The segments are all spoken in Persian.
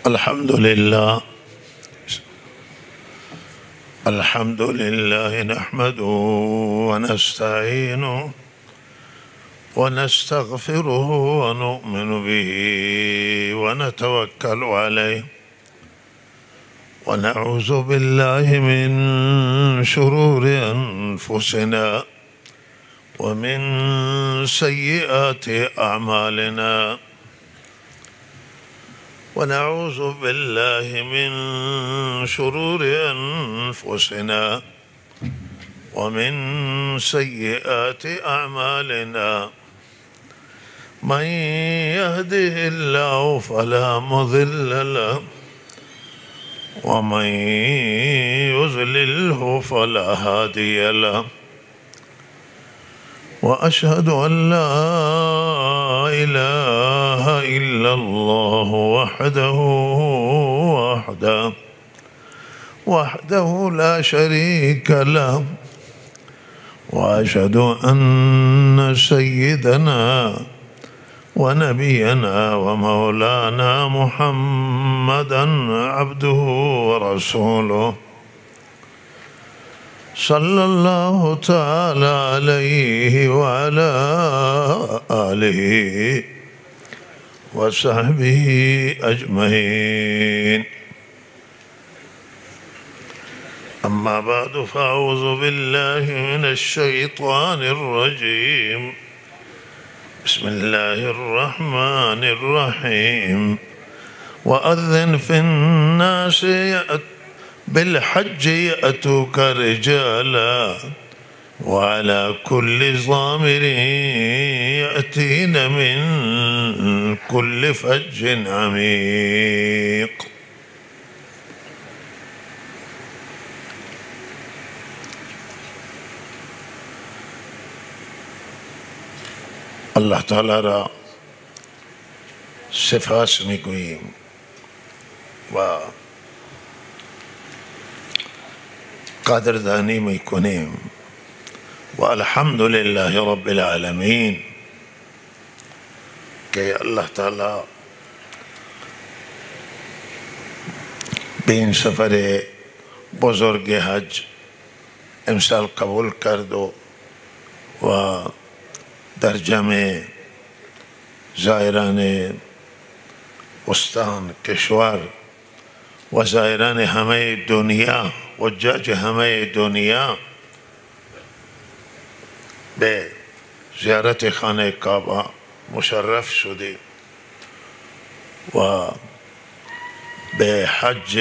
الحمد لله نحمده ونستعينه ونستغفره ونؤمن به ونتوكل عليه ونعوذ بالله من شرور أنفسنا ومن سيئات أعمالنا ونعوذ بالله من شرور أنفسنا ومن سيئات أعمالنا من يهده الله فلا مضل له ومن يضلله فلا هادي له وأشهد أن لا إله إلا الله وحده لا شريك له وأشهد أن سيدنا ونبينا ومولانا محمدا عبده ورسوله صلى الله تعالى عليه وعلى آله وصحبه أجمعين. أما بعد فأعوذ بالله من الشيطان الرجيم. بسم الله الرحمن الرحيم. وأذن في الناس بالحج يأتوك رجالا وعلى كل ضامر يأتين من كل فج عميق. الله تعالى را سپاس میگوییم و قدردانی میکنیم و الحمد لله رب العالمین که الله تعالی به این سفر بزرگ حج امسال قبول کرد و در جمع زائران استان کشور و زائران همه دنیا حجاج همه دنیا به زیارت خانه کعبه مشرف شدیم و به حج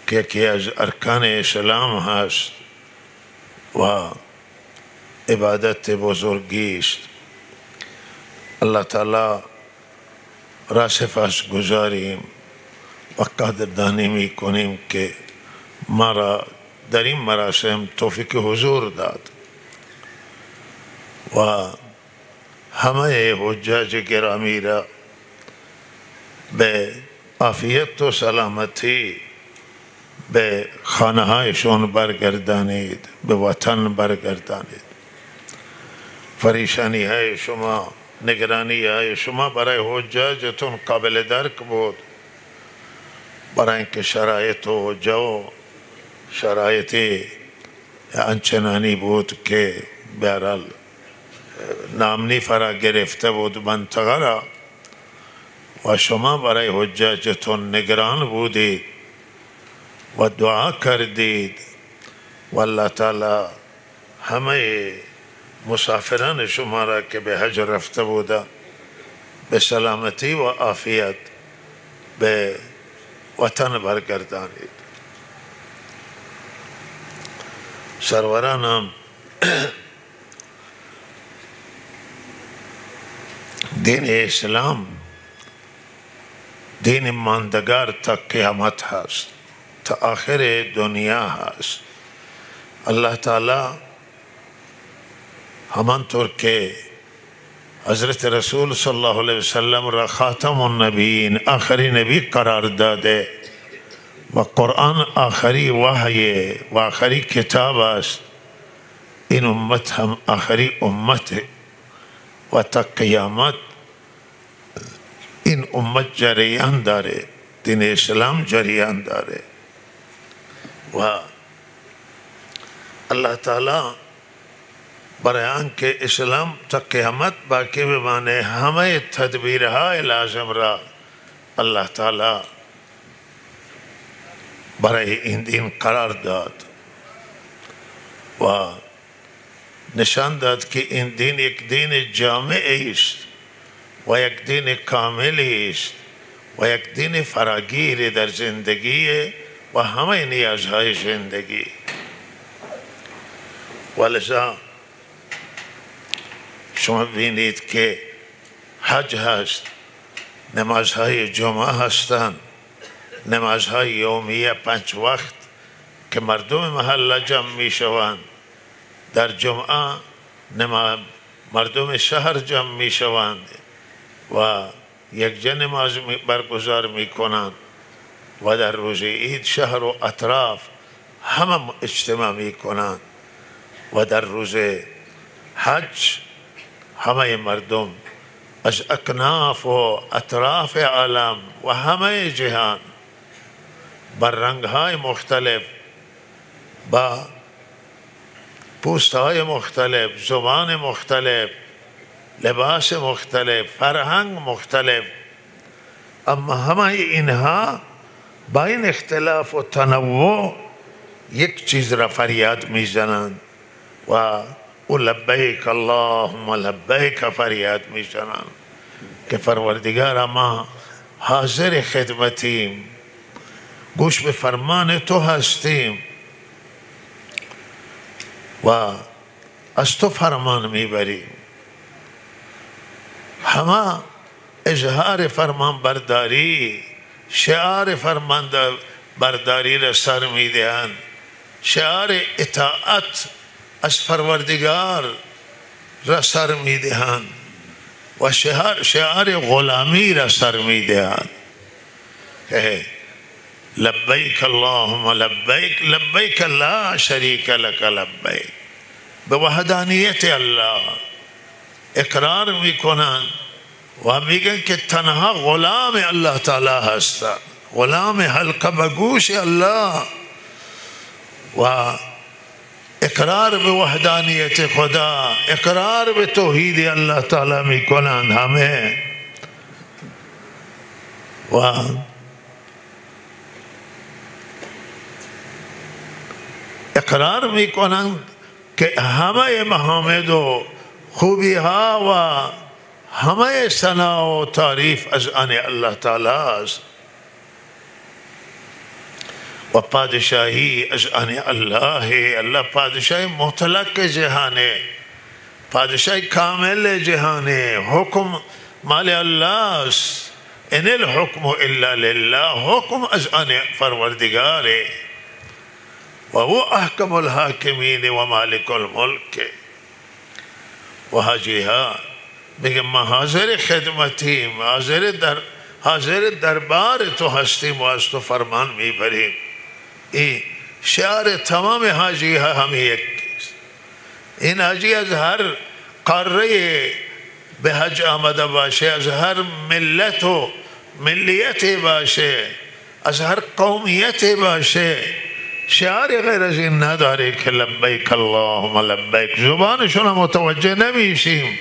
که یکی از ارکان اسلام هست و عبادت بزرگی است. الله تعالی را سپاس گزاریم و قدردانی می کنیم که ما را در این مراسم توفیق حضور داد و همه حجاج گرامی را به عافیت و سلامتی به خانه هایشون برگردانید، به وطن برگردانید. پریشانی های شما، نگرانی های شما برای حجاجتون قابل درک بود، برای اینکه شرایط و جو شرایط آنچنانی بود که بهرحال نامنی فرا گرفته بود منطقه را و شما برای حجاجتون نگران بودید و دعا کردید و الله تعالی همه مسافران شما را که به حج رفته بودند به سلامتی و عافیت به وطن برگردانید. سرورانم دین اسلام دین ماندگار تا قیامت هست، تا آخر دنیا هست. الله تعالی همانطور که حضرت رسول صلی الله علیه وسلم را خاتم النبیین آخری نبی قرار داده و قرآن آخری وحی و آخری کتاب است، این امت هم آخری امت و تا قیامت این این امت جریان داره، دین اسلام جریان داره و الله تعالی برای آنکه اسلام تا قیامت باقی بمانه همه تدبیرهای لازم را الله تعالی برای این دین قرار داد و نشان داد که این دین یک دین جامع است و یک دین کامل است و یک دین فراگیر در زندگی و همه نیازهای زندگی. ولذا شما بینید که حج هست، نمازهای جمعه هستند، نمازهای یومیه 5 وقت که مردم محله جمع می شوند. در جمعه مردم شهر جمع می شوند و یک جا نماز برگزار می کنند و در روز عید شهر و اطراف همه اجتماع می کنند و در روز حج همه مردم از اکناف و اطراف عالم و همه جهان بر رنگهای مختلف، با پوستهای مختلف، زبان مختلف، لباس مختلف، فرهنگ مختلف، اما همه اینها با این اختلاف و تنوع یک چیز را فریاد میزنند و او لبیک اللهم لبیک فریاد میزنند که پروردگار ما حاضر خدمتیم، گوش به فرمان تو هستیم و از تو فرمان میبریم. همه اظهار فرمان برداری، شعار فرمان برداری را سر میدهند، شعار اطاعت از پروردگار را سر میدهند و شعار غلامی را سر میدهند. لبیک اللهم لبیک لبیک لا شریک لک لبیک، به وحدانیت الله اقرار میکنند و میگن که تنها غلام الله تعالی هستند، غلام حلقه به گوش الله و اقرار به وحدانیت خدا، اقرار به توحید الله تعالی میکنند همه و اقرار میکنند که همه محامد و خوبی ها و همه ثنا و تعریف از آن الله تعالی است و پادشاهی از آن الله. الله پادشاهی مطلق جهانه، پادشاهی کامل جهانه، حکم مال الله است. ان الحکم الا لله، حکم از آن پروردگاره و او احکم الحاکمین و مالک الملک. و حاجیها میگه ما حاضر خدمتیم، حاضر دربار تو هستیم و از تو فرمان میبریم. این شعار تمام حاجی ها هم یک است. این حاجی از هر قاره به حج آمده باشه، از هر ملت و ملیت باشه، از هر قومیت باشه، شعار غیر از این نداره که لبیک اللهم لبیک. زبانشون متوجه نمیشیم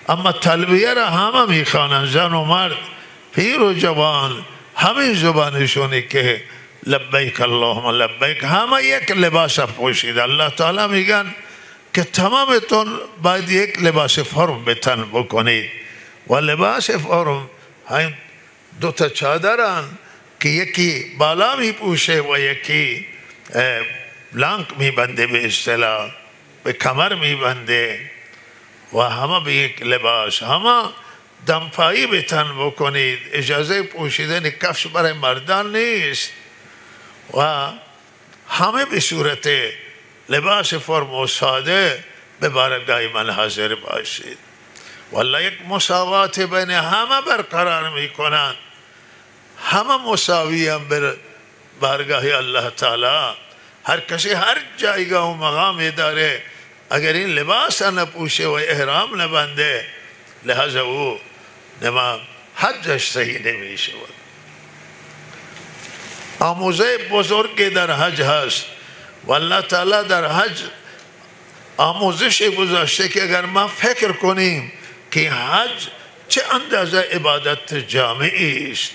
اما تلبیه را همه میخوانند، زن و مرد، پیر و جوان، همین زبانشونی که لبیک اللهم لبیک. همه یک لباس پوشید. الله تعالی میگن که تمامتون باید یک لباس فرم به تن بکنید و لباس فرم همین 2 تا چادرن که یکی بالا میپوشه و یکی لانک میبنده، به اصطلاح به کمر میبنده و همه به یک لباس. همه دمپایی به تن بکنید. اجازه پوشیدن کفش برای مردان نیست و همه به صورت لباس فرم و ساده به بارگاه من حاضر باشید. والله یک مساوات بین همه برقرار میکنند، همه مساوی هم به بارگاه الله تعالی. هر کسی هر جایگاه و مقامی داره، اگر این لباس نپوشه و احرام نبنده، لحاظ او حجش صحیح نمی شود. آموزه بزرگی در حج هست و الله تعالی در حج آموزش گذاشته که اگر ما فکر کنیم که حج چه اندازه عبادت جامعی است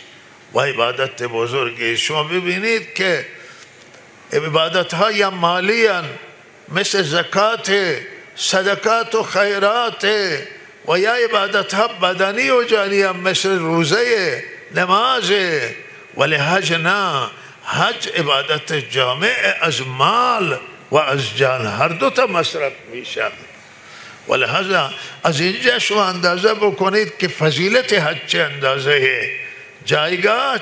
و عبادت بزرگی، شما ببینید که عبادت ها یا مالی مثل زکات، صدقات و خیرات و یا عبادت ها بدنی و جانی مثل روزه، نماز، ولی حج نه. حج عبادت جامع از مال و از جان هر دو تا مصرف میشه. ولهذا از اینجا شما اندازه بکنید که فضیلت حج چه اندازه، جایگاه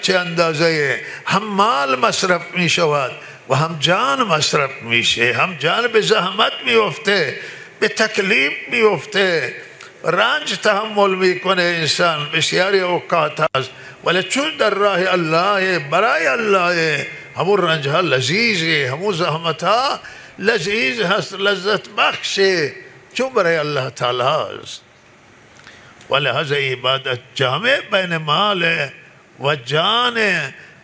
چه اندازه، هم مال مصرف می شود و هم جان مصرف میشه، هم جان به زحمت میفته، به تکلیف میفته، رنج تحمل میکنه انسان بسیاری اوقات هست، ولی چون در راه الله برای الله همون رنج ها لذیذه، همون زحمت ها لذیذ هست، لذت بخشه، چون برای الله تعالی است. ولهذا عبادت جامع بین مال و جان.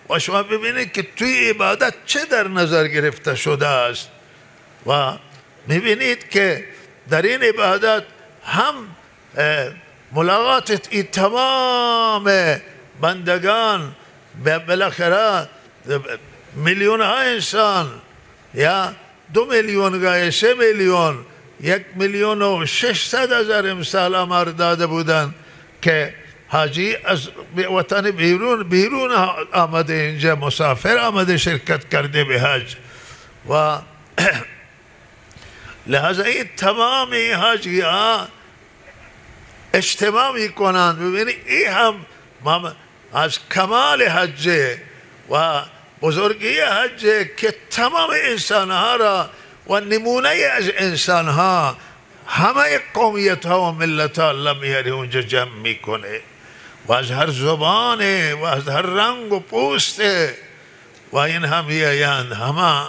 و شما ببینید که توی عبادت چه در نظر گرفته شده است و میبینید که در این عبادت هم ملاقات این تمام بندگان، بالاخره میلیون ها انسان یا 2 میلیون 3 میلیون 1,600,000 امسال آمار داده بودند که حاجی از وطن بیرون آمده، اینجا مسافر آمده شرکت کرده به حج و لحظه این تمامی حاجی ها اجتماع می کنند. ببینید این هم از کمال حج و بزرگی حج که تمام انسان ها را و نمونه از انسان ها، همه قومیت ها و ملت ها الله میاره اونجا جمع میکنه و از هر زبان و از هر رنگ و پوست و این هم میآیند، همه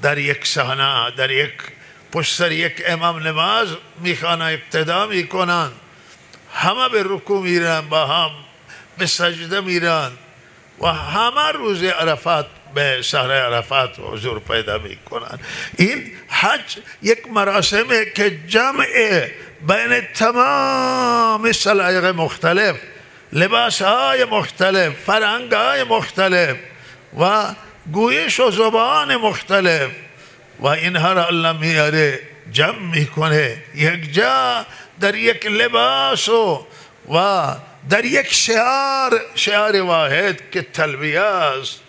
در یک صحنه، در یک پشت سر یک امام نماز میخوانند، اقتدا میکنند، همه به رکوع میرن، با هم به سجده میرن و همه روز عرفات به صحرای عرفات حضور پیدا میکنن. این حج یک مراسمه که جمع بین تمام سلایق مختلف، لباسهای مختلف، فرهنگهای مختلف و گویش و زبان مختلف و اینها را الله میاره جمع میکنه یک جا در یک لباس و در یک شعار واحد که تلبیه است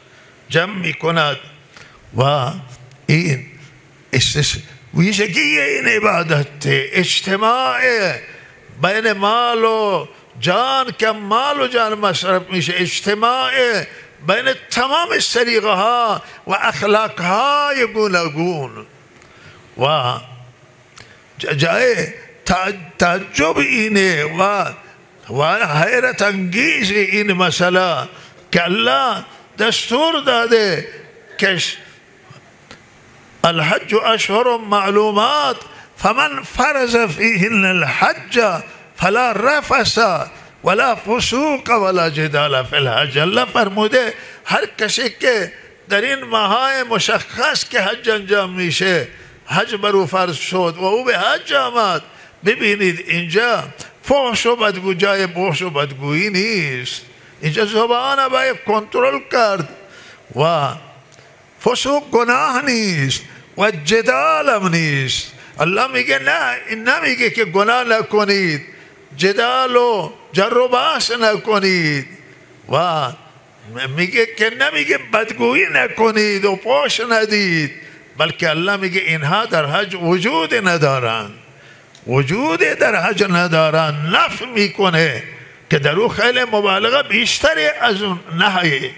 جمع می کند و این ویژگی این عبادت اجتماع بین مال و جان که مال و جان مصرف میشه، اجتماع بین تمام سلیقه ها و اخلاق های گوناگون و جای تعجب اینه و حیرت انگیز این مسئله که الله دستور داده که الحج اشهر معلومات فمن فرض فیهن الحج فلا رفث ولا فسوق ولا جدال فی الحج. الله فرموده هر کسی که در این ماهای مشخص که حج انجام میشه حج برو فرض شد و او به حج آمد، ببینید اینجا فحش و بدگویی، جای فحش و بدگویی نیست، اینجا زبان باید کنترل کرد و فسوق گناه نیست و جدال هم نیست. الله میگه نه، این نمیگه که گناه نکنید، جدال و جر و بحث نکنید و میگه که نمیگه بدگویی نکنید و فحش ندید، بلکه الله میگه اینها در حج وجود ندارن، وجود در حج ندارن، نفی میکنه که در او خیلی مبالغه بیشتری از اون نهی،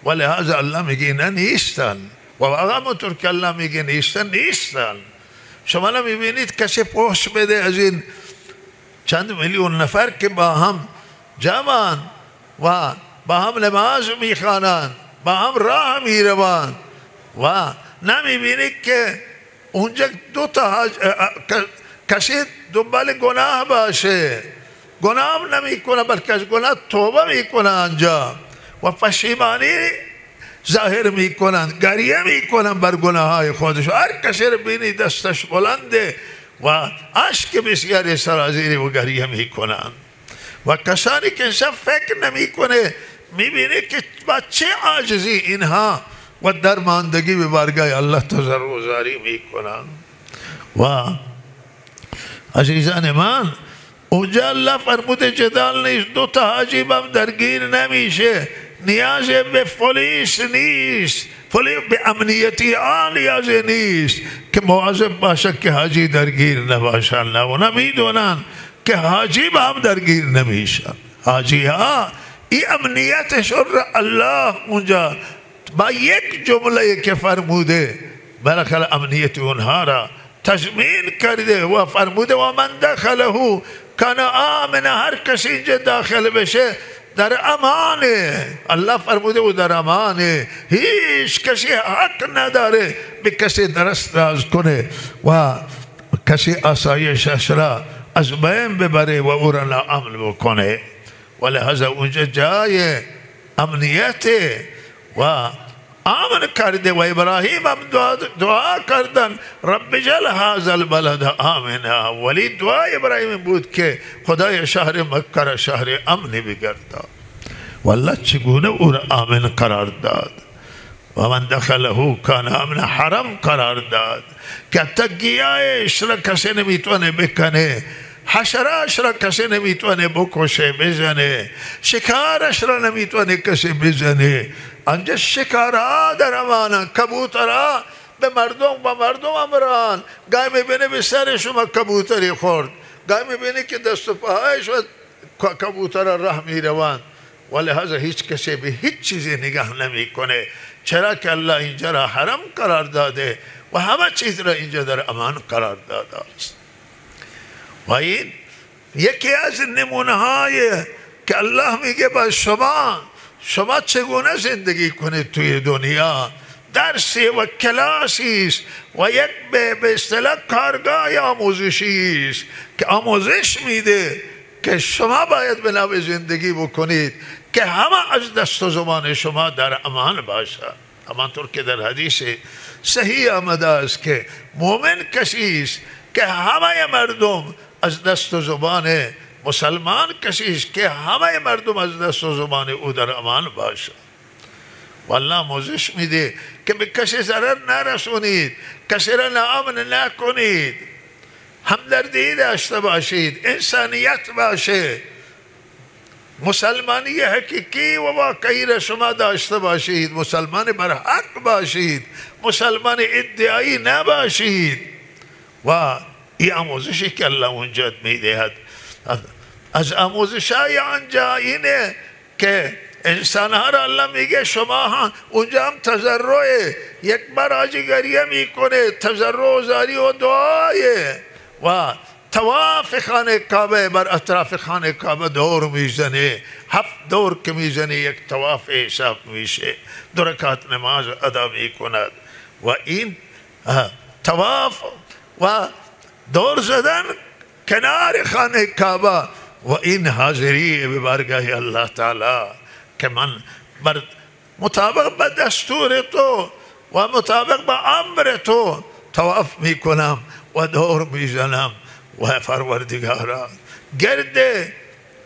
ولهذا الله میگه اینا نیستن و واقعا اونطور که الله میگه نیستن. شما نمیبینید کسی فحش بده از این چند میلیون نفر که با هم جمعن و با هم نماز میخوانند، با هم راه میروند و نمیبینید که اونجا دو تا کسی دنبال گناه باشه گناه نمیکنه بلکه از گناه توبه میکنه آنجا و پشیمانی ظاهر میکنند، گریه میکنند بر گناه های خودش. هر کسی رو بینی دستش بلنده و اشک بسیاری سرازیری و گریه میکنند. و کسانی که انسان فکر نمیکنه میبینه که با چه عاجزی اینها و درماندگی به بارگاه الله تضرع زاری میکنند. و عزیزان من، اونجا الله فرموده جدال نیست، دو تا حاجی هم درگیر نمیشه، نیاز به پلیس نیست، به امنیتی نیاز نیست که مواظب باشه که حاجی درگیر نباشن. نه اونا میدونن که حاجی با هم درگیر نمیشن. حاجی ها این امنیتشون را الله اونجا با یک جمله که فرموده برای امنیت اونها را تضمین کرده و فرموده و من دخله کان آمن، هر کسی اینجا داخل بشه در امانه. الله فرموده و در امانه، هیچ کسی حق نداره به کسی دراز کنه و کسی آسایشش را از بین ببره و او را ناامن بکنه. ولهذا اونجا جای امنیت و آمن کرده. و ابراهیم هم دعا کردن رب جل هذا البلد آمنا. ولی دعا ابراهیم بود که خدای شهر مکه را شهر امنی بگردان. والله چگونه او را آمن قرار داد و من دخله کان امن، حرم قرار داد که حتی گیاهش را کسی نمیتونه بکنه، حشراش را کسی نمیتونه بکشه بزنه، شکارش را نمیتونه کسی بزنه. آنجا شکارها در امانن، کبوترها به مردم امران. گاهی میبینه به سر شما کبوتری خورد، گاهی میبینه که دست و پاهایش و کبوتر راه میروند. ولهذا هیچ کسی به هیچ چیزی نگاه نمیکنه، چرا که الله اینجا را حرم قرار داده و همه چیز را اینجا در امان قرار داده است. و این یکی از نمونه های که الله میگه با شما چگونه زندگی کنید توی دنیا. درسی و کلاسی است و یک به اصطلاح کارگاه آموزشی است که آموزش میده که شما باید به نوع زندگی بکنید که همه از دست و زبان شما در امان باشه. همانطور که در حدیث صحیح آمده است که مؤمن کسی است که همه مردم از دست و زبان، مسلمان کسی است که همه مردم از دست و زبان او در امان باشه. والله آموزش میده که به کسی ضرر نرسونید، کسی را ناامن نکنید، همدردی داشته باشید، انسانیت باشه، مسلمانی حقیقی و واقعی را شما داشته باشید، مسلمان بر حق باشید، مسلمان ادعایی نباشید. و این آموزشی که الله اونجا میدهد، از آموزش های آنجا اینه که انسان ها را الله میگه شما اونجا هم تضرع، یک بار حاجی گریه میکنه، تضرع و زاری و دعایه و طواف خانه کعبه بر اطراف خانه کعبه دور میزنه. 7 دور که میزنه یک طواف حساب میشه، 2 رکعت نماز ادا میکند. و این طواف و دور زدن کنار خانه کعبه و این حاضری به بارگاه الله تعالی که من بر مطابق با دستور تو و مطابق با امر تو طواف میکنم و دور میزنم و پروردگارا گرد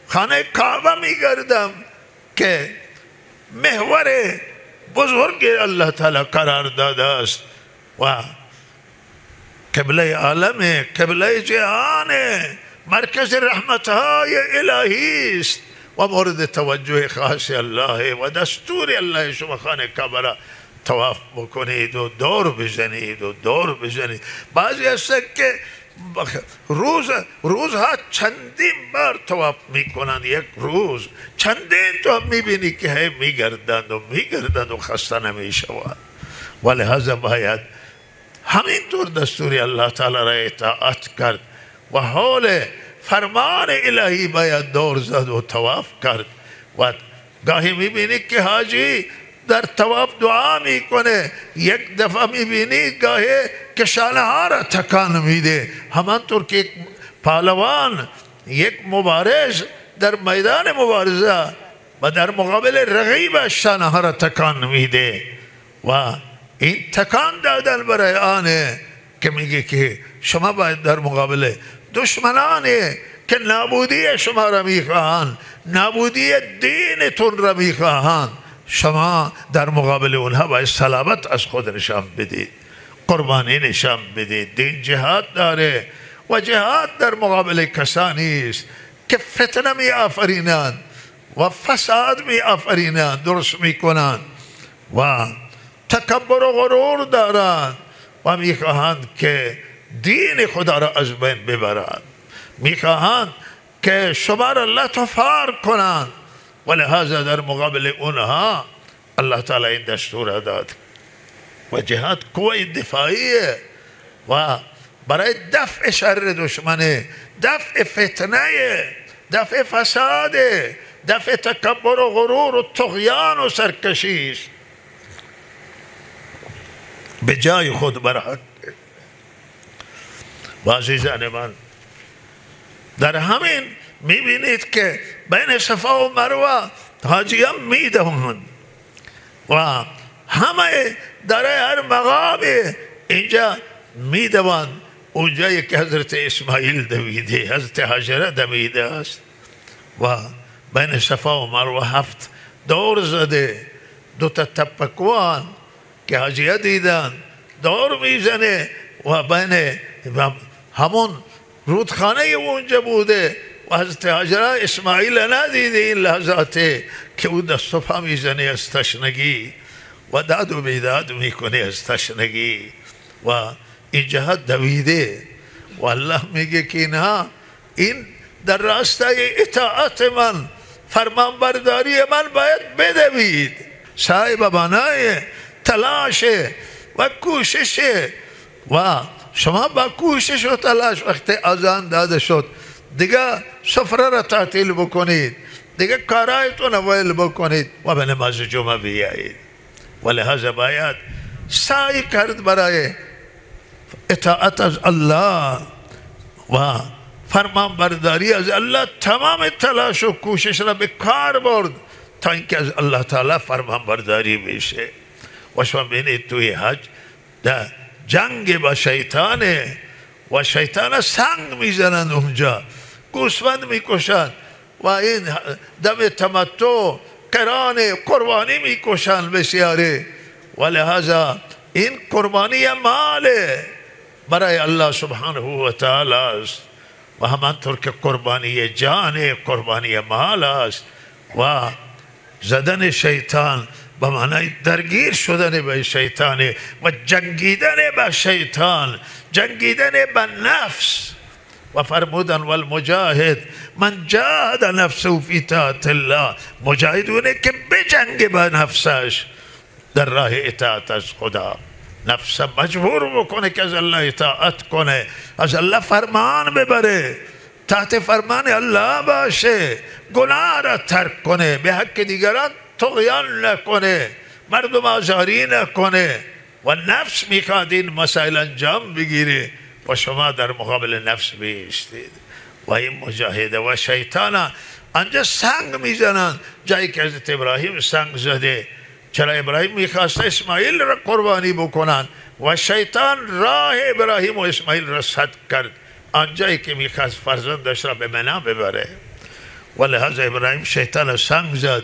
خانه کعبه میگردم که محور بزرگ الله تعالی قرار داده است و قبله عالم، قبله جهان، مرکز رحمتهای الهی است و مورد توجه خاص الله و دستور الله. شما خانه کعبه را طواف بکنید و دور بزنید و دور بزنید. بعضی هست که روزها چندین بار طواف میکنند، یک روز چندین تو میبینی که میگردند و خسته نمیشوند. ولهذا باید همینطور دستور الله تعالی را اطاعت کرد و حول فرمان الهی باید دور زد و طواف کرد. و گاهی میبینی که حاجی در طواف دعا میکنه، یک دفعه میبینی گاهی که شانه ها را تکان میده، همانطور که پهلوان یک مبارز در میدان مبارزه و در مقابل رقیبش شانه را تکان میده و این تکان دادن برای آنه که میگه که شما باید در مقابل دشمنانی که نابودی شما را میخواهند، نابودی دینتون را میخواهند، شما در مقابل اونها باید سلامت از خود نشان بدید، قربانی نشان بدید. دین جهاد داره و جهاد در مقابل کسانی است که فتنه می آفرینند و فساد می آفرینند، درست می کنند و تکبر و غرور دارند و می خواهند که دین خدا را از بین ببرند، می خواهند که شما را لطفار کنند و لحاظا در مقابل اونها الله تعالی این دستور داد و جهاد قوه دفاعیه و برای دفع شر دشمنه، دفع فتنه، دفع فساد، دفع تکبر و غرور و طغیان و سرکشی است. به جای خود برحق و عزیزان من در همین میبینید که بین صفا و مروه حاجیان میدوند و همه در هر مقام اینجا میدوند. اونجایی که حضرت اسماعیل دویده، حضرت هاجره دویده است و بین صفا و مروه 7 دور زده، 2 تا تپکوان که حاجیه دیدن دور میزنه و بین همون رودخانه اونجا بوده و حضرت هاجره اسماعیل ندیده این لحظات که او دست و پا میزنه از تشنگی و داد و بیداد میکنه از تشنگی و این جهت دویده و الله میگه که نه، این در راستای اطاعت من، فرمان برداری من باید بدوید. صاحب بنای تلاش و کوشش و شما با کوشش و تلاش وقت اذان داده شد دیگه سفره را تعطیل بکنید، دیگه کارایتون ویل بکنید و به نماز جمعه بیایید و لحاظا باید سعی کرد برای اطاعت از الله و فرمان برداری از الله، تمام تلاش و کوشش را به کار برد تا اینکه از الله تعالی فرمان برداری بشه. و شما بینید توی حج در جنگ با شیطانه و شیطان سنگ میزنند اونجا، گوسفند میکشند و این دم تمتع قران قربانی میکشند بسیاری و لحاظا این قربانی ماله برای الله سبحانه و تعالی است و همانطور که قربانی جان قربانی مال است و زدن شیطان به معنای درگیر شدن به شیطان و جنگیدن به شیطان، جنگیدن به نفس و فرمودن والمجاهد من جاهد نفسه فی طاعت الله، مجاهدونه که بجنگ به نفسش در راه اطاعت از خدا، نفس مجبور بکنه که از الله اطاعت کنه، از الله فرمان ببره، تحت فرمان الله باشه، گناه را ترک کنه، به حق دیگران طغیان نکنه، مردم آزاری نکنه و نفس میخواد این مسائل انجام بگیره و شما در مقابل نفس بیستید و این مجاهده و شیطان انجا سنگ میزنن جایی که حضرت ابراهیم سنگ زده. چرا ابراهیم میخواست اسماعیل را قربانی بکنن و شیطان راه ابراهیم و اسماعیل را سد کرد آنجایی که میخواست فرزندش را به منع ببره و لحاظ ابراهیم شیطان سنگ زد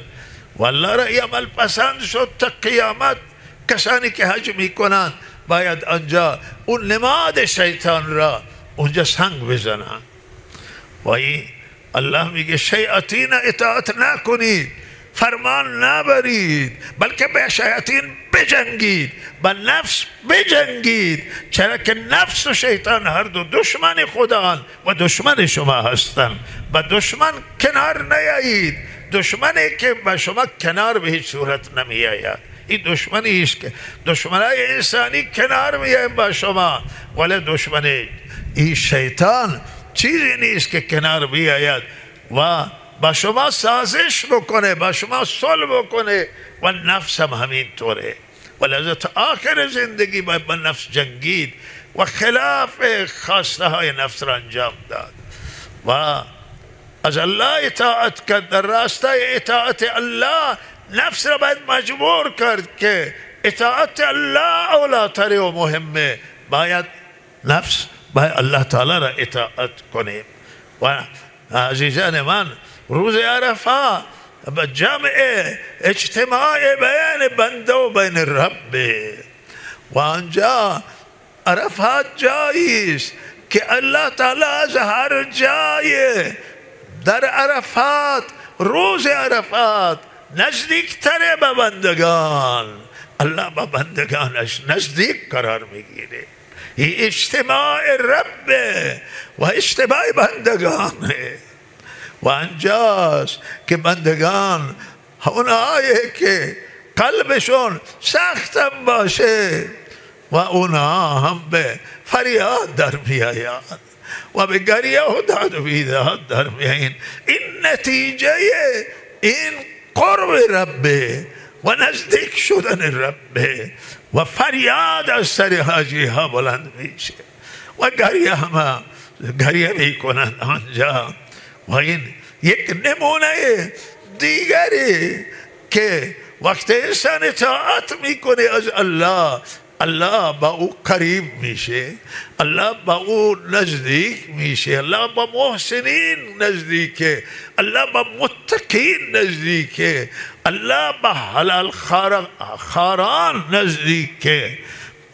و الله را ای عمل پسند شد تا قیامت کسانی که حج میکنن باید آنجا اون نماد شیطان را اونجا سنگ بزنن و این الله میگه شیاطین اطاعت نکنید، فرمان نبرید، بلکه به شیاطین بجنگید، با نفس بجنگید، چرا که نفس و شیطان هر دو دشمن خداند و دشمن شما هستند. با دشمن کنار نیایید، دشمنی که با شما کنار به هیچ صورت نمی آید، این دشمنی است که دشمنای انسانی کنار می آید با شما، ولی دشمن این شیطان چیزی نیست که کنار بیاید و با شما سازش بکنه، با شما صلح بکنه و نفس هم همین طوره و لذت آخر زندگی باید با نفس جنگید و خلاف خواسته های نفس را انجام داد و از الله اطاعت کرد، در راستای اطاعت الله نفس را باید مجبور کرد که اطاعت الله اولاتر و مهمه. باید نفس باید الله تعالی را اطاعت کنیم. و عزیزان من، روز عرفه جمع اجتماع بین بنده و بین رب، و آنجا عرفات جایی است که الله تعالی از هر جای در عرفات، روز عرفات نزدیکتر به بندگان، الله به بندگانش نزدیک قرار میگیره. این اجتماع رب و اجتماع بندگانه. و انجاست که بندگان اونهایی که قلبشون سختم باشه و اونها هم به فریاد در میآیند و به گریه و داد و بیداد در میآیند. این نتیجه این قرب ربه و نزدیک شدن ربه و فریاد از سر حاجی ها بلند میشه و گریه میکنند آنجا. و این یک نمونه دیگری که وقت انسان اطاعت میکنه از الله، الله با او قریب میشه، الله با او نزدیک میشه، الله با محسنین نزدیکه، الله با متقین نزدیکه، الله با حلال خاران نزدیکه،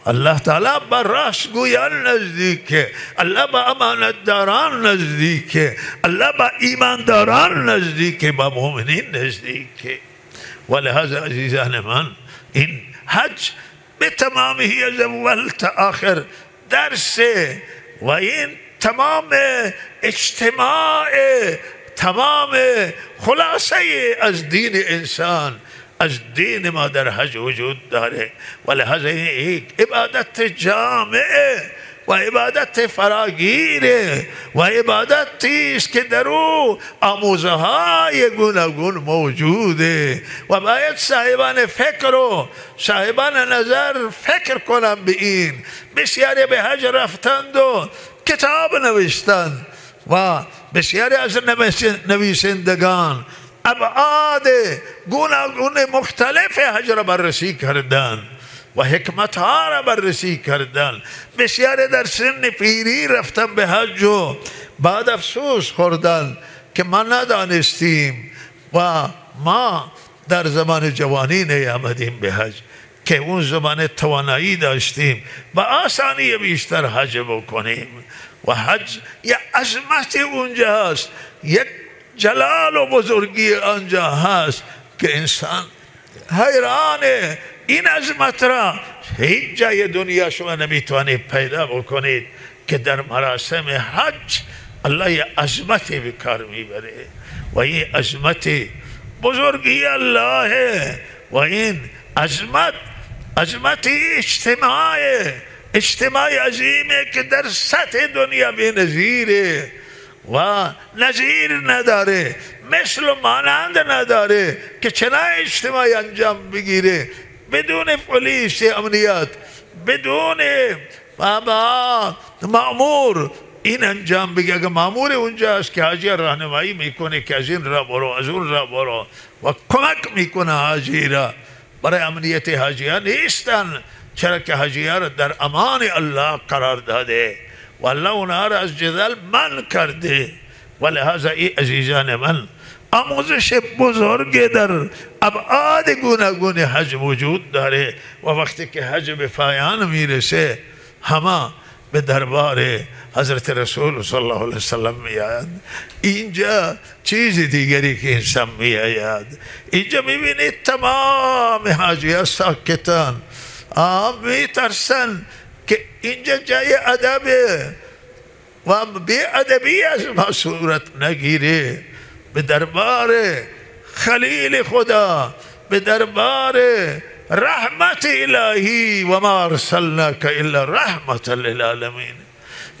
الله تعالی با راستگویان نزدیکه، الله با امانتداران نزدیکه، الله با ایمانداران نزدیکه، با مؤمنین نزدیکه. ولهذا عزیزان من، این حج به تمامی از اول تا آخر درسه و این تمام اجتماع، تمام خلاصه از دین انسان، از دین ما در حج وجود داره. ولهذا یک عبادت جامعه و عبادت فراگیره و عبادتی است که در او آموزه های گوناگون موجوده و باید صاحبان فکر و صاحبان نظر فکر کنند به این. بسیاری به حج رفتند و کتاب نوشتند و بسیاری از نویسندگان ابعاد گوناگون مختلف حج را بررسی کردند و حکمت ها را بررسی کردن. بسیاری در سن پیری رفتن به حج و بعد افسوس خوردن که ما ندانستیم و ما در زمان جوانی نیامدیم به حج که اون زمان توانایی داشتیم و آسانی بیشتر حج بکنیم. و حج یک عظمت اونجا هست، یک جلال و بزرگی آنجا هست که انسان حیرانه. این عظمت را هیچ جای دنیا شما نمیتوانید پیدا بکنید که در مراسم حج الله یه عظمتی به کار میبره و این عظمت بزرگی الله و این عظمت اجتماع عظیمه که در سطح دنیا بی نظیره و نظیر نداره، مثل و مانند نداره که چنان اجتماعی انجام بگیره بدون پلیس امنیت، بدون مأمور این انجام بگه. اگر مأمور اونجاست که حاجی راهنمایی میکنه که از این را برو از اون را برو و کمک میکنه حاجی را، برای امنیت حاجیان نیستن، چرا که حاجیان را در امان الله قرار داده و الله اونها را از جدل من کرده. ولهذا ای عزیزان من، آموزش بزرگ در ابعاد گوناگون حج وجود داره و وقتی که حج به پایان میرسه همه به دربار حضرت رسول صلی الله علیه وسلم میآید. اینجا چیز دیگری که انسان میآید، اینجا میبینید تمام حاجیان ساکتان میترسن که اینجا جای ادبه و بی ادبی از ما صورت نگیره. به دربار خلیل خدا، به دربار رحمت الهی و ما ارسلناک الا رحمت للعالمین،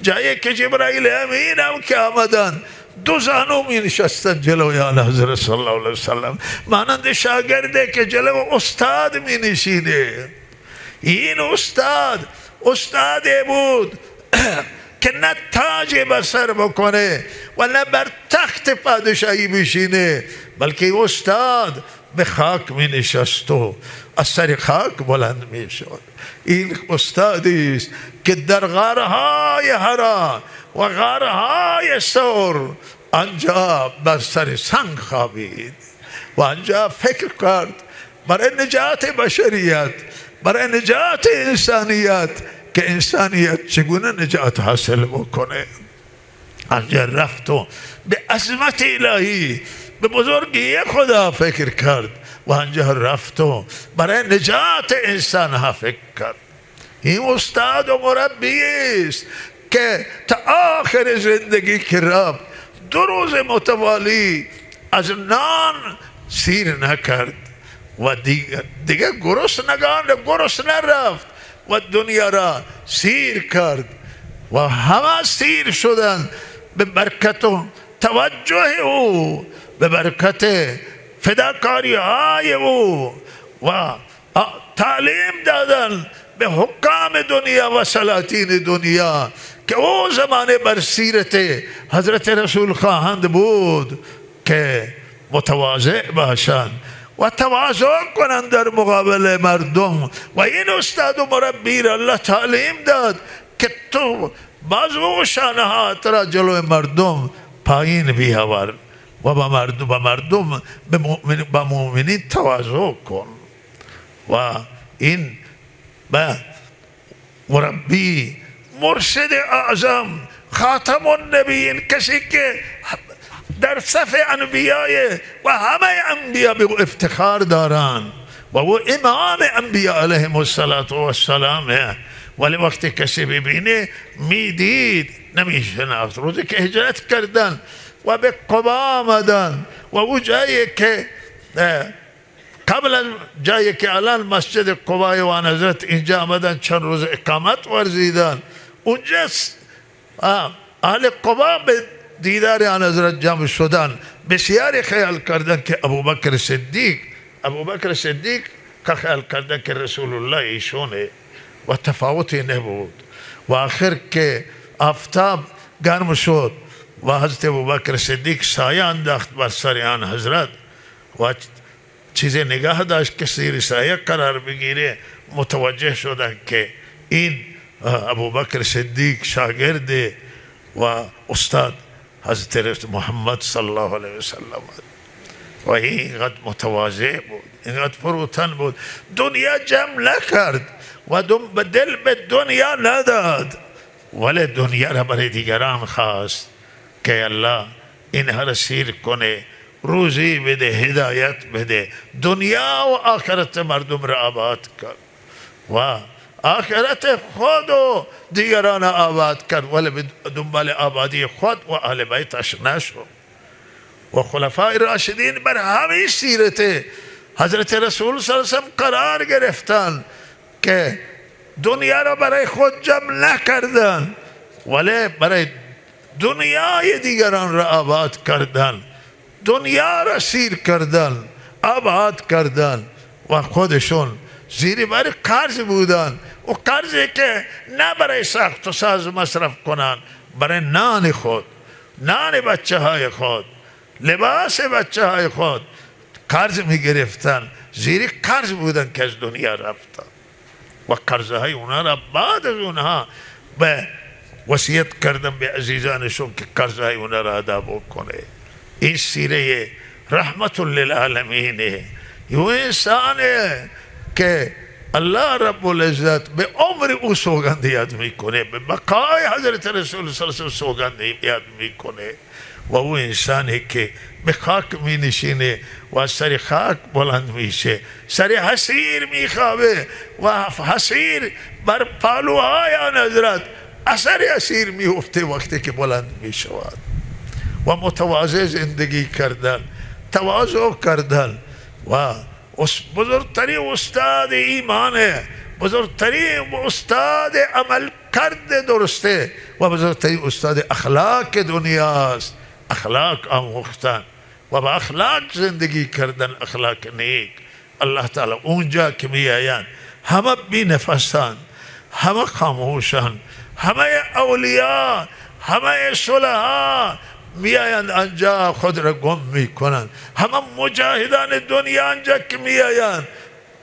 جایی که جبرائیل امین هم که آمدن دو زانو می نشستن جلوی آن حضرت صلی الله علیه وسلم، مانند شاگرده که جلو استاد می نشینه. این استاد بود که نه تاج بر سر بکنه و نه بر تخت پادشاهی بشینه، بلکه استاد به خاک می نشست و از سر خاک بلند می شد. این استادی است که در غارهای حرا و غارهای ثور آنجا بر سر سنگ خوابید و آنجا فکر کرد برای نجات بشریت، برای نجات انسانیت، که انسانیت چگونه نجات حاصل بکنه. آنجا رفت و به عظمت الهی، به بزرگی خدا فکر کرد و آنجا رفت و برای نجات انسان ها فکر کرد. این استاد و مربی است که تا آخر زندگی که رفت 2 روز متوالی از نان سیر نکرد و دیگه گرسنه رفت و دنیا را سیر کرد و همه سیر شدن به برکت و توجه او، به برکت فداکاری های او و تعلیم دادن به حکام دنیا و سلاطین دنیا که او زمانه بر سیرت حضرت رسول خواهند بود که متواضع باشند و تواضع کنند در مقابل مردم. و این استاد و مربی را الله تعلیم داد که تو بازو و شانهات را جلوی مردم پایین بیاور و با مردم به مؤمنین تواضع کن. و این به مربی، مرشد اعظم، خاتم النبیین، کسی که در صف انبیای و همه انبیا به افتخار دارن و او امام انبیا علیهم السلام، ولی وقتی کسی ببینه میدید نمیشناخت. روزی که هجرت کردن و به قبا آمدن و او جایی که قبل از جایی که الان مسجد قبای و حضرت اینجا آمدن چند روز اقامت ورزیدن، اونجا اهل قبا به دیدار آن حضرت جمع شدن، بسیاری خیال کردن که ابوبکر صدیق که خیال کردن که رسول الله ایشونه و تفاوتی نبود. و آخر که آفتاب گرم شد و حضرت ابوبکر صدیق سایه انداخت بر سر آن حضرت و چیزی نگاه داشت که زیر سایه قرار بگیره، متوجه شدن که این ابوبکر صدیق شاگرد و استاد حضرت محمد صلی الله علیه وسلم و اینقدر متواضع بود، اینقدر فروتن بود، دنیا جمع نکرد و دل به دنیا نداد، ولی دنیا را برای دیگران خواست که الله اینها را سیر کنه، روزی بده، هدایت بده، دنیا و آخرت مردم را آباد کرد و آخرت خود و دیگران آباد کرد، ولی به دنبال آبادی خود و اهل بیتش نشد. و خلفای راشدین بر همین سیرت حضرت رسول صلی الله علیه وسلم قرار گرفتن که دنیا را برای خود جمع نکردن، ولی برای دنیای دیگران را آباد کردن، دنیا را سیر کردن، آباد کردن و خودشون زیر بر قرض بودن. و قرضی که نه برای ساخت و ساز مصرف کنن، برای نان خود، نان بچه های خود، لباس بچه های خود قرض می گرفتن، زیر قرض بودن که از دنیا رفتن و قرضهای اونا را بعد از اونها به وصیت کردن به عزیزانشون که قرضهای اونا را ادا بکنه. این سیره رحمت للعالمینه. یه انسانه که الله رب العزت به عمر او سوگند یاد میکنه، به بقای حضرت رسول صلی الله علیه وسلم سوگند یاد میکنه و او انسانی که به خاک می نشینه و سر خاک بلند میشه، سر حسیر میخوابه و حسیر بر پالوهای آن حضرت اثر حسیر میفته وقتی که بلند میشود. و متواضع زندگی کردن، تواضع کردن و بزرگترین استاد ایمانه، بزرگترین استاد عمل کرده درسته و بزرگترین استاد اخلاق دنیاست. اخلاق آموختن و با اخلاق زندگی کردن، اخلاق نیک. الله تعالی اونجا که می آیند همه بی نفسان، همه خاموشان، همه اولیا، همه صلحا میآیند آنجا خود را گم میکنند. همه مجاهدان دنیا آنجا که میآیند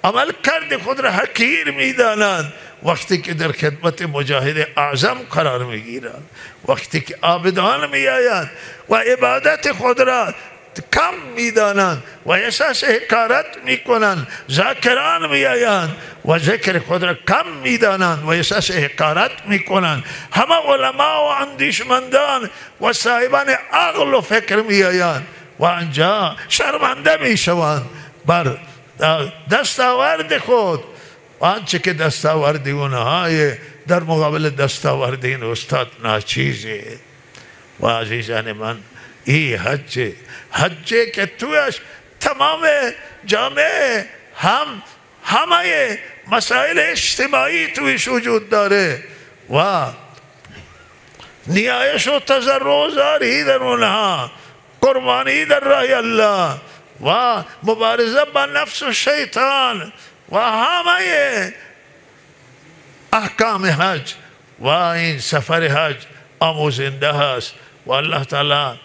عمل کرد خود را حقیر میدانند. وقتی که در خدمت مجاهد اعظم قرار میگیرند، وقتی که عابدان میآیند و عبادت خود را کم میدانند و احساس حقارت میکنند، ذاکران میآیند و ذکر خود را کم میدانند و احساس حقارت میکنند. همه علما و اندیشمندان و صاحبان عقل و فکر میآیند و آنجا شرمنده میشوند بر دستاورد خود، آنچه که دستاورد اونهای در مقابل دستاورد این استاد ناچیزه. و عزیزان من، این حجه که تویش تمام جامعه همه مسائل اجتماعی تویش وجود داره و نیایش و تضرع و زاری در اونها، قربانی در راه الله و مبارزه با نفس و شیطان و همه احکام حج و این سفر حج آموزنده هست و الله تعالی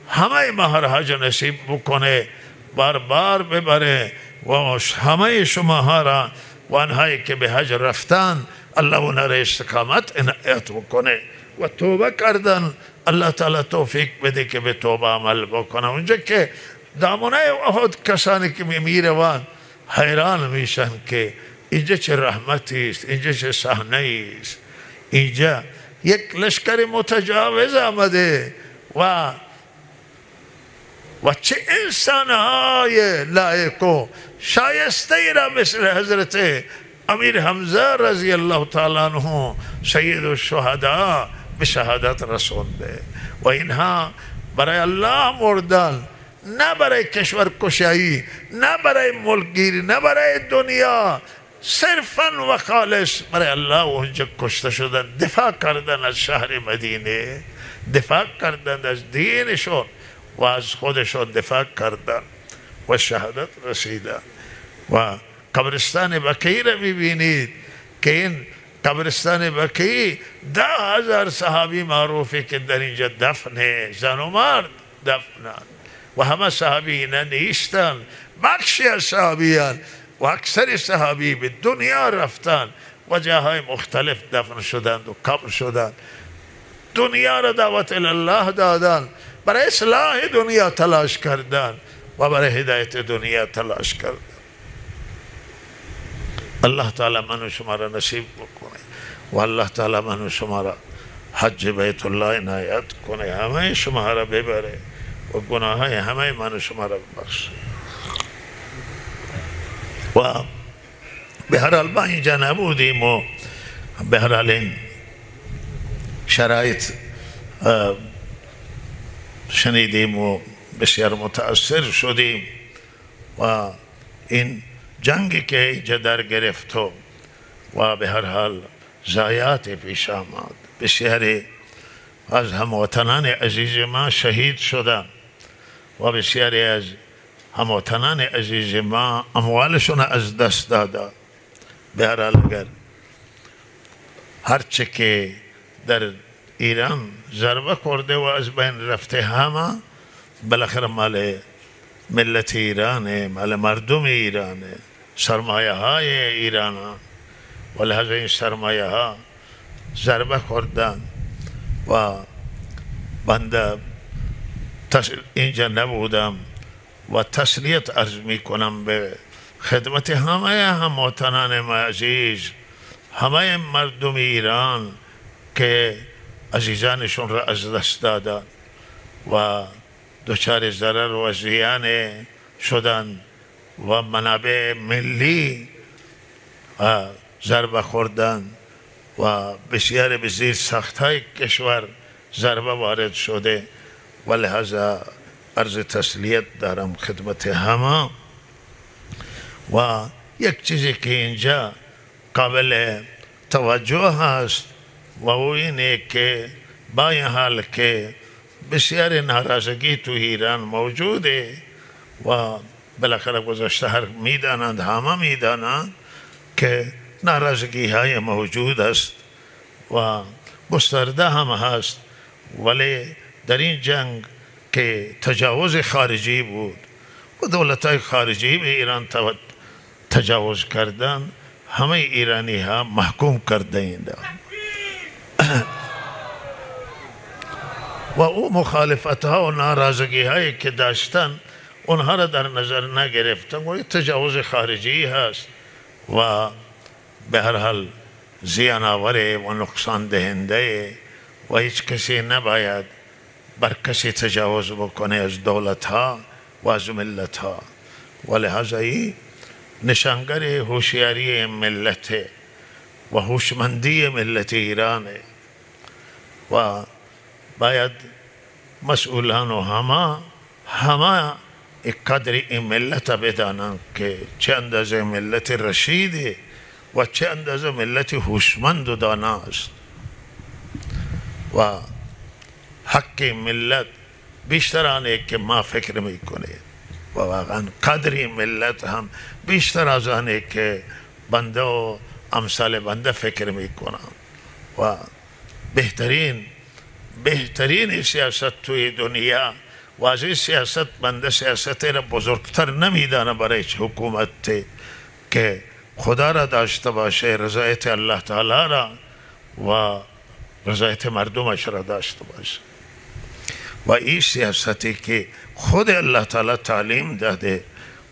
همه مهر حج نصیب بکنه، بار بار ببره و همه شما را و آنهایی که به حج رفتن الله اونها را استقامت عنایت بکنه و توبه کردن الله تعالی توفیق بده که به توبه عمل بکنه. اونجا که دامنه احد کسانی که میروند حیران میشن که اینجا چه رحمتی است، اینجا چه صحنه است، اینجا یک لشکر متجاوز آمده و چه انسانهای لایق و شایسته ای را مثل حضرت امیر حمزه رضی الله تعالی عنه سید الشهدا به شهادت رسونده و اینها برای الله مردن، نه برای کشور کشایی، نه برای ملکگیری، نه برای دنیا، صرفا و خالص برای الله اونجا کشته شدن، دفاع کردن از شهر مدینه، دفاع کردن از دینشون و از خودشون دفاع کردن و شهادت رسیدن. و قبرستان بقیع را میبینید که این قبرستان بقیع 10,000 صحابی معروفه که در اینجا دفنه، زن و مرد دفنن و همه صحابی اینا نیستن، بخشی از صحابیان و اکثر صحابی به دنیا رفتن و جاهای مختلف دفن شدند و قبر شدند. دنیا را دعوت الله دادن، برای اصلاح دنیا تلاش کردن و برای هدایت دنیا تلاش کردن. الله تعالی من و شما را نصیب بکنه و الله تعالی من و شما را حج بیت الله عنایت کنه، همه شما را ببره و گناه های همه من و شما را ببخشه. و به هر حال ما اینجا نبودیم و به هر حال این شرایط شنیدیم و بسیار متأثر شدیم و این جنگی که اینجا در گرفت و به هر حال ضایعات پیش آمد، بسیاری از هموطنان عزیز ما شهید شدند و بسیاری از هموطنان عزیز ما اموالشون از دست دادند. به هر حال اگر هرچه که در ایران ضربه خورده و از بین رفته همه بالاخره مال ملت ایرانه، مال مردم ایرانه، سرمایه های ایران و لحظه این سرمایه ها ضربه خوردن و بنده اینجا نبودم و تسلیت عرض می کنم به خدمت همه هموطنان ما عزیز، همه مردم ایران که عزیزانشون را از دست دادن و دچار ضرر و زیان شدن و منابع ملی ضربه خوردن و بسیار به زیر سختهای کشور ضربه وارد شده و لحاظا عرض تسلیت دارم خدمت همه. و یک چیزی که اینجا قابل توجه هست و او اینه که با این حال که بسیار ناراضگی تو ایران موجوده و بالاخره گذشته هر میدانند، همه میدانند که ناراضگی های موجود است و گسترده هم هست، ولی در این جنگ که تجاوز خارجی بود و دولت‌های خارجی به ایران تجاوز کردن، همه ایرانی ها محکوم کرده اند و او مخالفت ها و ناراضگی هایی که داشتن اونها را در نظر نگرفتن و تجاوز خارجی هست و به هر حال زیان آور و نقصان دهنده و هیچ کسی نباید بر کسی تجاوز بکنه از دولت ها و از ملت ها. و لحاظا نشانگر هوشیاری ملت و هوشمندی ملت ایران و باید مسئولان و همه قدر این ملت بدانند که چه اندازه ملت رشید و چه اندازه ملت هوشمند و دانا است و حق ملت بیشتر آنه که ما فکر میکنه و واقعا قدر ملت هم بیشتر از آنه که بنده و امثال بنده فکر میکنم و بهترین سیاست توی دنیا و از این سیاست بنده سیاست را بزرگتر نمیدانه برای حکومت که خدا را داشته باشه، رضایت الله تعالی را و رضایت مردمش را داشته باشه و این سیاستی که خود الله تعالی تعلیم داده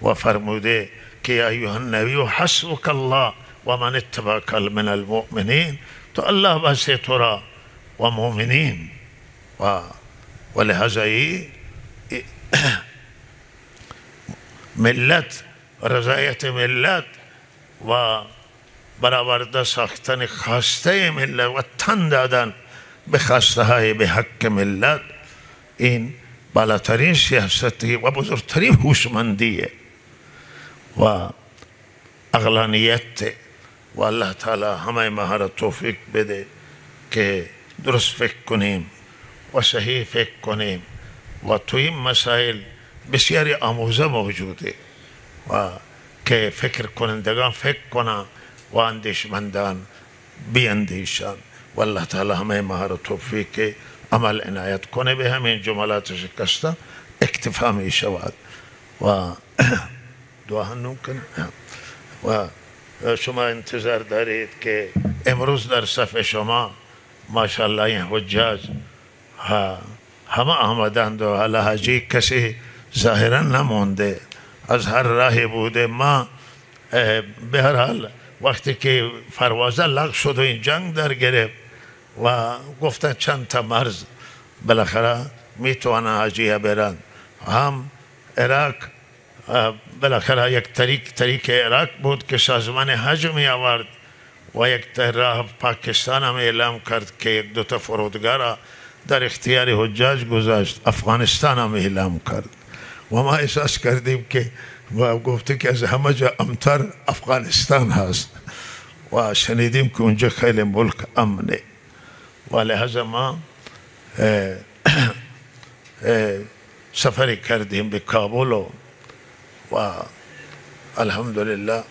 و فرموده که یا ایها النبی حسبک الله و من اتبعک من المؤمنین، تو الله بس تو را و مؤمنین و لحاظا ملت، رضایت ملت و برآورده ساختن خواسته ملت و تن دادن به خواسته های به حق ملت، این بالاترین سیاستی و بزرگترین هوشمندیه و عقلانیت و الله تعالی همه ما را توفیق بده که درست فکر کنیم و صحیح فکر کنیم و تو این مسائل بسیاری آموزه موجوده و که فکر کنندگان فکر کنن و اندیشمندان بیاندیشن و الله تعالی همه ما را توفیق عمل عنایت کنه. به همین جملات شکسته اکتفا می شود و دعا نکنه و شما انتظار دارید که امروز در صف شما ماشاءالله این حجاج همه آمدند و حاجی کسی ظاهرا نمونده، از هر راهی بوده. ما به هر حال وقتی که فروازه لغو شد و این جنگ در گرفت و گفتن چند تا مرز بالاخره میتوانه حاجی برن، هم عراق بالاخره یک طریق عراق بود که سازمان حج می آورد و یک راه پاکستان هم اعلام کرد که یک دو تا فرودگاه در اختیار حجاج گذاشت، افغانستان هم اعلام کرد و ما احساس کردیم که و گفته که از همه جا امتر افغانستان هست و شنیدیم که اونجا خیلی ملک امنه و لحظه ما سفری کردیم به کابل و الحمدلله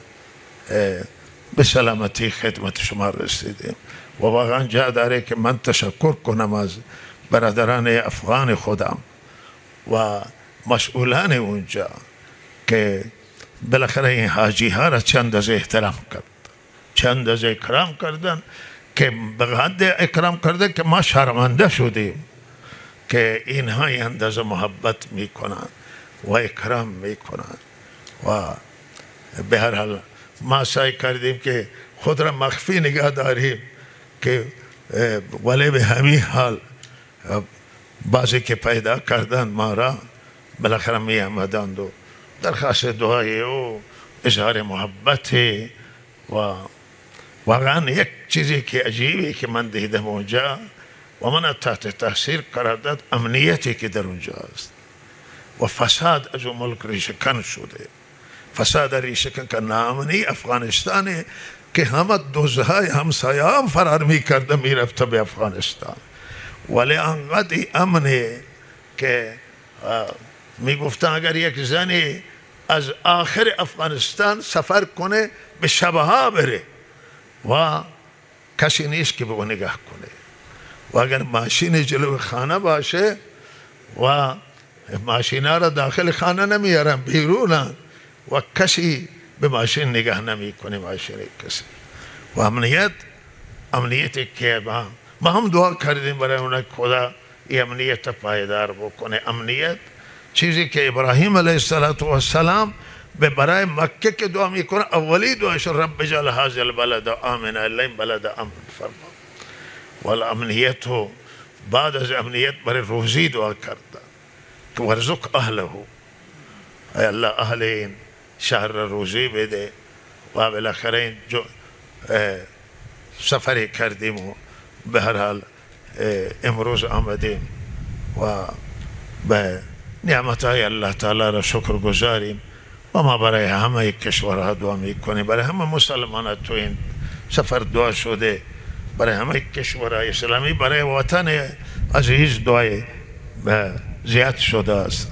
به سلامتی خدمت شما رسیدیم و واقعا جا داره که من تشکر کنم از برادران افغان خودم و مسئولان اونجا که بالاخره این حاجی ها را چند از احترام کرد، چند از اکرام کردن که به حد اکرام کرده که ما شرمنده شدیم که اینها این اندازه محبت میکنن و اکرام میکنن و به هر حال ما سعی کردیم که خود را مخفی نگاه داریم که ولی به همین حال بعضی که پیدا کردن ما را بالاخره می آمدند و درخواست دعای او اظهار محبت و واقعا یک چیزی که عجیبی که من دیدم اونجا و من تحت تاثیر قرار داد امنیتی که در اونجا است و فساد از اون ملک ریشه‌کن شده، فساد ریشه‌کن که ناامنی افغانستان که همه دوزهای همسایه هم فرار میکرده میرفته به افغانستان، ولی انقدر امنه که میگفتن اگر یک زنی از آخر افغانستان سفر کنه به شبها بره و کسی نیست که به او نگاه کنه و اگر ماشین جلو خانه باشه و ماشینا را داخل خانه نمیارن، بیرونن و کسی به ماشین نگاه نمی کنه، ماشین کسی. و امنیت که ما هم دعا کردیم برای اون خدا این امنیت پایدار بکنه. امنیت چیزی که ابراهیم علیه السلام به برای مکه که دعا میکنه، اولی دعاش رب اجعل هذا البلد آمنا، این بلد امن فرما. والامنیت و بعد از امنیت برای روزی دعا کرده که ورزق اهله، ای الله اهل این شهر روزی بده. و بالاخره سفری کردیم و به هر حال امروز آمدیم و به نعمتهای الله تعالی را شکر گذاریم. و ما برای همه کشورها دعا میکنیم، برای همه مسلمانان تو این سفر دعا شده، برای همه کشورهای اسلامی، برای وطن عزیز دعای زیاد شده است.